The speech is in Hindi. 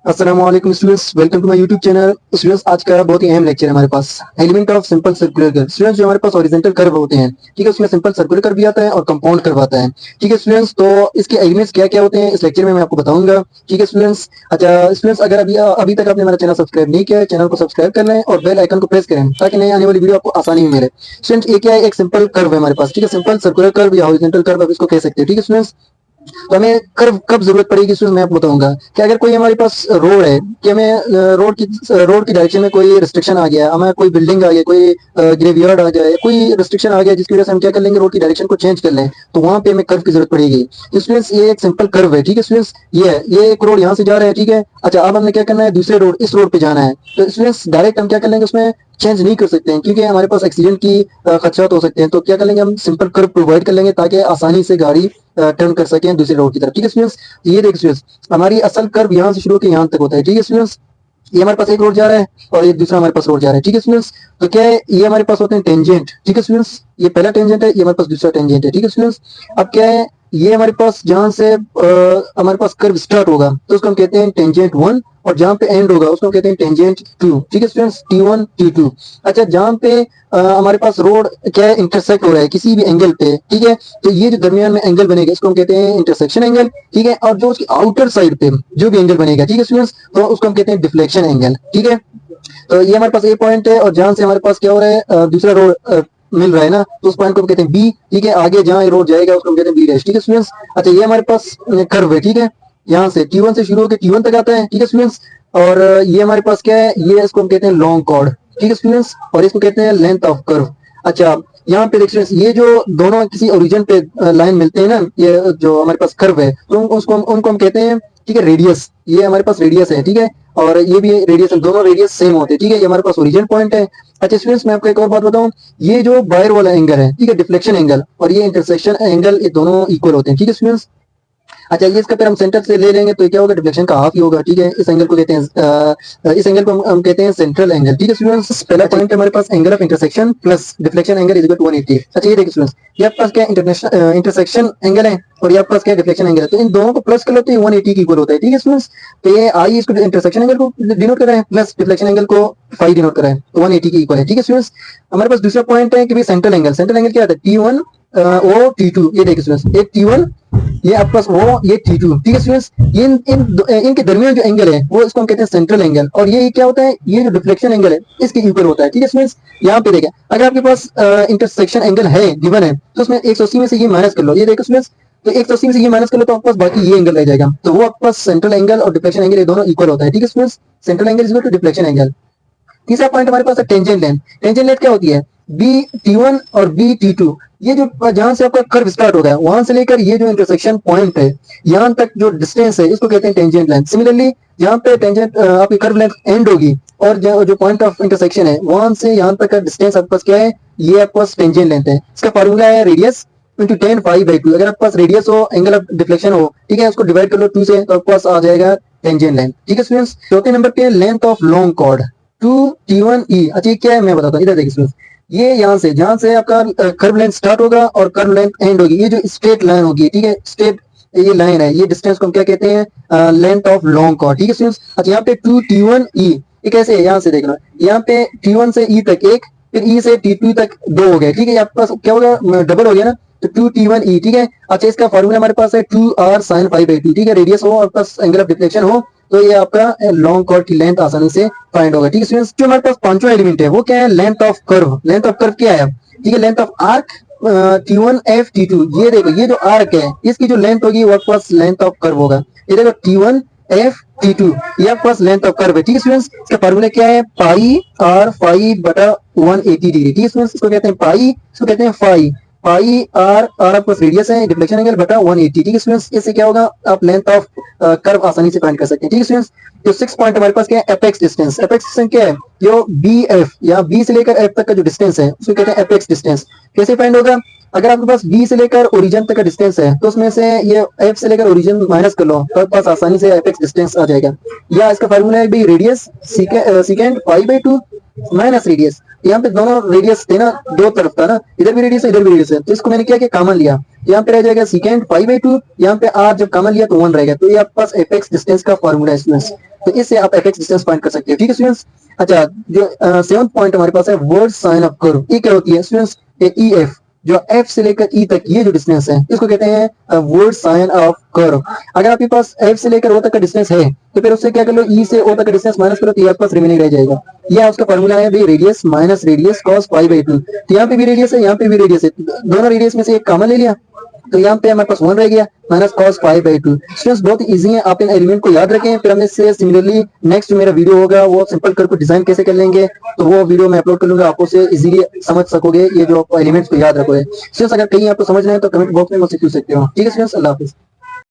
अस्सलामुअलैकुम students, welcome to my YouTube channel. Students, आज का बहुत ही अहम लेक्चर है हमारे पास, element of simple circular curve. Students, जो हमारे पास हॉरिजॉन्टल कर्व होते हैं, ठीक है, उसमें सिंपल सर्कुलर कर्व भी आता है और कंपाउंड कर्व आता है। ठीक है स्टूडेंट्स, तो इसके एलिमेंट्स क्या क्या होते हैं इस लेक्चर में मैं आपको बताऊंगा। ठीक है स्टूडेंट्स। अच्छा स्टूडेंट्स, अगर अभी अभी तक आपने हमारा चैनल सब्सक्राइब नहीं किया है, चैनल को सब्सक्राइब कर लें और बेल आइकन को प्रेस करें ताकि नई आने वाली वीडियो आपको आसानी में मिले। स्टूडेंट्स, ये क्या है? एक सिंपल कर्व है हमारे पास, ठीक है, सिंपल सर्कुलर कर्व या हॉरिजॉन्टल कर्व आप इसको कह सकते हो। ठीक है स्टूडेंट्स, तो हमें कर्व कब जरूरत पड़ेगी इसमें मैं आपको बताऊंगा कि अगर कोई हमारे पास रोड है कि हमें रोड की डायरेक्शन में कोई रिस्ट्रिक्शन आ गया, हमें कोई बिल्डिंग आ गया, कोई ग्रेवयार्ड आ जाए, कोई रिस्ट्रिक्शन आ गया जिसकी वजह से हम क्या कर लेंगे, रोड की डायरेक्शन को चेंज कर लें, तो वहां पे हमें कर्व की जरूरत पड़ेगी। तो स्टूडेंट्स, ये एक सिंपल कर्व है। ठीक है स्टूडेंट्स, ये एक रोड यहाँ से जा रहा है, ठीक है। अच्छा, अब हमने क्या करना है, दूसरे रोड, इस रोड पे जाना है। तो स्टूडेंट्स, डायरेक्ट हम क्या कर लेंगे, उसमें चेंज नहीं कर सकते हैं क्योंकि हमारे पास एक्सीडेंट की खदशात हो सकते हैं। तो क्या कर लेंगे, हम सिंपल कर्व प्रोवाइड कर लेंगे ताकि आसानी से गाड़ी टर्न कर सकें दूसरे रोड की तरफ। ठीक है स्टूडेंट्स, ये देखिए स्टूडेंट्स, हमारी असल कर्व यहाँ से शुरू होकर यहाँ तक होता है। ठीक है स्टूडेंट्स, ये हमारे पास एक रोड जा रहा है और ये दूसरा हमारे पास रोड जा रहा है। ठीक है स्टूडेंट्स, तो क्या है, ये हमारे पास होते हैं टेंजेंट। ठीक है स्टूडेंट्स, ये पहला टेंजेंट है, ये हमारे पास दूसरा टेंजेंट है। ठीक है स्टूडेंट्स, अब क्या है, ये हमारे पास जहां से हमारे पास कर्व स्टार्ट होगा तो उसको हम कहते हैं टेंजेंट वन, और जहां पे एंड होगा उसको हम कहते हैं टेंजेंट टू। ठीक है स्टूडेंट्स, T1 T2। अच्छा, जहां पे हमारे पास रोड क्या है, इंटरसेक्ट हो रहा है किसी भी एंगल पे, ठीक है, तो ये जो दरमियान में एंगल बनेगा इसको हम कहते हैं इंटरसेक्शन एंगल। ठीक है, और जो उसकी आउटर साइड पे जो भी एंगल बनेगा, ठीक है स्टूडेंट्स, तो उसको हम कहते हैं डिफ्लेक्शन एंगल। ठीक है, तो ये हमारे पास ए पॉइंट है और जहां से हमारे पास क्या हो रहा है, दूसरा रोड मिल रहा है ना, तो उस पॉइंट को हम कहते हैं बी। ठीक है, आगे जहां रोड जाएगा उसको हम कहते हैं बी डैश। ठीक है स्टूडेंट्स, अच्छा ये हमारे पास कर्व है, ठीक है, यहाँ से T1 से शुरू होकर T1 तक आता है। ठीक है स्टूडेंट्स, और ये हमारे पास क्या है, ये इसको हम कहते हैं लॉन्ग कॉर्ड। ठीक है स्टूडेंट्स, और इसको कहते हैं लेंथ ऑफ कर्व। अच्छा, यहाँ पे देखिए ये जो दोनों किसी ओरिजिन पे लाइन मिलते हैं ना, ये जो हमारे पास कर्व है, तो उनको हम कहते हैं, ठीक है, रेडियस। ये हमारे पास रेडियस है, ठीक है, और ये भी रेडियस, दोनों रेडियस सेम होते हैं। ठीक है, ये हमारे पास ओरिजिन पॉइंट है। अच्छा स्टूडेंट्स, मैं आपको एक और बात बताऊं, ये जो बायर वाला एंगल है, ठीक है, डिफ्लेक्शन एंगल, और ये इंटरसेक्शन एंगल, ये दोनों इक्वल होते हैं। ठीक है स्टूडेंट्स, अच्छा ये इसका फिर हम सेंटर से ले लेंगे तो क्या होगा, डिफ्लेक्शन का हाफ ही होगा। ठीक है, इस एंगल को कहते हैं इस एंगल को हम कहते हैं सेंट्रल एंगल। ठीक है स्टूडेंट्स, पहला पॉइंट है हमारे पास angle of intersection plus deflection angle is equal to 180। अच्छा ये देखिए स्टूडेंट्स, ये आपके पास क्या इंटरसेक्शन एंगल है और ये आपके पास क्या डिफ्लेक्शन एंगल है, तो इन दोनों को प्लस कर लो तो ये 180 की इक्वल होता है। ठीक है स्टूडेंट्स, तो ये आई इसको इंटरसेक्शन एंगल को डिनोट कर रहा है प्लस डिफ्लेक्शन एंगल को फाई डिनोट कर रहा है, तो 180 की इक्वल है। ठीक है स्टूडेंट्स, हमारे पास दूसरा पॉइंट है कि भाई सेंट्रल एंगल क्या आता है, T1 ओ T2। ये देखिए स्टूडेंट्स, एक T1, ये आपके पास वो, ये T2। ठीक है स्टूडेंट्स, इनके दरमियान जो एंगल है वो इसको हम कहते हैं सेंट्रल एंगल, और ये क्या होता है, ये जो डिफ्लेक्शन एंगल है इसके इक्वल होता है। ठीक है स्टूडेंट्स, यहाँ पे देखें, अगर आपके पास इंटरसेक्शन एंगल है गिवन है तो उसमें 180 में से ये माइनस कर लो। ये देखो स्टूडेंट्स, तो 180 में से ये माइनस कर लो तो आपके पास बाकी ये एंगल रह जाएगा, तो वो आपके पास सेंट्रल एंगल और डिफ्लेक्शन एंगल ये दोनों इक्वल होता है। ठीक है students, central angle is equal to deflection angle. तीसरा पॉइंट हमारे पास है टेंजेंट लेंथ। टेंजेंट लेंथ क्या होती है, बी T1 और बी T2, ये जो जहां से आपका कर्व स्टार्ट होगा वहां से लेकर ये जो इंटरसेक्शन पॉइंट है यहाँ तक जो डिस्टेंस है इसको कहते हैं टेंजेंट लेंथ। सिमिलरली यहाँ पे टेंजेंट आपकी कर्व लेंथ एंड होगी और जो पॉइंट ऑफ इंटरसेक्शन है वहां से यहाँ तक का डिस्टेंस आपके पास क्या है, ये आपके पास टेंजेंट लेंथ है। इसका फार्मूला है radius into ten pi by two. अगर आपके पास रेडियस हो, एंगल ऑफ डिफ्लेक्शन हो, ठीक है, उसको डिवाइड कर लो 2 से, तो आपके पास आ जाएगा टेंजेंट लेंथ। ठीक है स्टूडेंट्स, चौथे नंबर पे length of long cord 2T1E। अच्छा ये क्या है मैं बताता हूँ, इधर देखिए स्टूडेंट्स, ये यहाँ से जहां से आपका कर्व लेंथ स्टार्ट होगा और कर्व लेंथ एंड होगी, ये जो स्ट्रेट लाइन होगी, ठीक है, स्ट्रेट ये लाइन है, ये डिस्टेंस को हम क्या कहते हैं, लेंथ ऑफ लॉन्ग कॉर्ड। ठीक है स्टूडेंट्स, अच्छा यहाँ पे 2T1E, ये कैसे है, यहाँ से देखना, यहाँ पे T1 से E तक एक, फिर E से T2 तक 2 हो गए। ठीक है, आपके पास क्या होगा, डबल हो गया ना, तो 2T1E। ठीक है, अच्छा इसका फॉर्मूला हमारे पास है 2R sin पाई बाई 2। ठीक है, रेडियस हो और प्लस एंगल ऑफ डिफ्लेक्शन हो तो ये आपका लॉन्ग कॉर्ड की लेंथ आसानी से फाइंड होगा। ठीक है स्टूडेंट्स, जो हमारे पास पांचवा एलिमेंट है वो क्या है, length of curve. Length of curve क्या है, ठीक है, length of arc T1F T2। ये देखो, ये जो आर्क है इसकी जो लेंथ होगी वो आपके पास लेंथ ऑफ कर्व होगा। ये देखो T1F T2, ये आपके पास लेंथ ऑफ कर्व है। ठीक है स्टूडेंट्स, इसका फार्मूला क्या है, पाई आर फाई बटा 180 डिग्री। ठीक है स्टूडेंट्स, इसको कहते हैं पाई, इसको कहते हैं फाई, पाई आर आर आपका रेडियस है, डिफ्लेक्शन एंगल बटा 180। ठीक है स्टूडेंट्स, इससे क्या होगा, आप लेंथ ऑफ कर्व आसानी से फाइंड कर सकते हैं। ठीक है स्टूडेंट्स, जो 6 पॉइंट हमारे पास क्या है, एपेक्स डिस्टेंस। एपेक्स डिस्टेंस क्या है, जो बी एफ या बी से लेकर एफ तक का जो डिस्टेंस है उसको कहते हैं एपेक्स डिस्टेंस। कैसे फाइंड होगा, अगर आपके पास बी से लेकर ओरिजिन तक का डिस्टेंस है तो उसमें से ये एफ से लेकर ओरिजिन माइनस कर लो तो आपके पास आसानी से एपेक्स डिस्टेंस आ जाएगा। या इसका फार्मूला है भी radius second pi by 2 minus radius. यहाँ पे दोनों रेडियस थे ना, दो तरफ था ना, इधर भी रेडियस है इधर भी रेडियस है, तो इसको मैंने क्या किया, कॉमन लिया, यहाँ पे रह जाएगा सेकेंड पाई बाई 2, यहाँ पे आर जब कॉमन लिया तो 1 रहेगा, तो ये आपके पास एपेक्स डिस्टेंस का फॉर्मूला है स्टूडेंट्स। तो इससे आप एपेक्स डिस्टेंस फाइंड कर सकते हो। ठीक है स्टूडेंट्स। अच्छा, जो 7th पॉइंट हमारे पास है वर्ड साइन ऑफ कर्व। ये क्या होती है स्टूडेंट्स? ई एफ, जो एफ से लेकर ई तक ये जो डिस्टेंस है इसको कहते हैं वर्ड साइन ऑफ कर्व। अगर आपके पास एफ से लेकर ओ तक का डिस्टेंस है तो फिर उससे क्या कर लो, ई से ओ तक का डिस्टेंस माइनस करो तो ये आपके पास रिमेनिंग रह जाएगा। यह उसका फॉर्मूला है भाई, radius minus radius cos pi by 2। तो यहाँ पे भी रेडियस है, यहाँ पे भी रेडियस है, दोनों रेडियस में से एक कॉमन ले लिया तो यहाँ पे हमारे पास 1 रह गया minus cos pi by 2। Students बहुत इजी है, आप इन एलिमेंट को याद रखें। फिर हमने इससे सिमिलरली नेक्स्ट जो मेरा वीडियो होगा वो सिंपल कर्व को डिजाइन कैसे कर लेंगे तो वो वीडियो मैं अपलोड कर लूंगा, आप उसे इजीली समझ सकोगे, ये जो एलिमेंट्स को याद रखोगे। स्टूडेंट्स अगर कहीं आपको समझना है तो कमेंट बॉक्स में मुझसे पूछ सकते हो। ठीक है स्टूडेंट्स, अल्लाह हाफिज।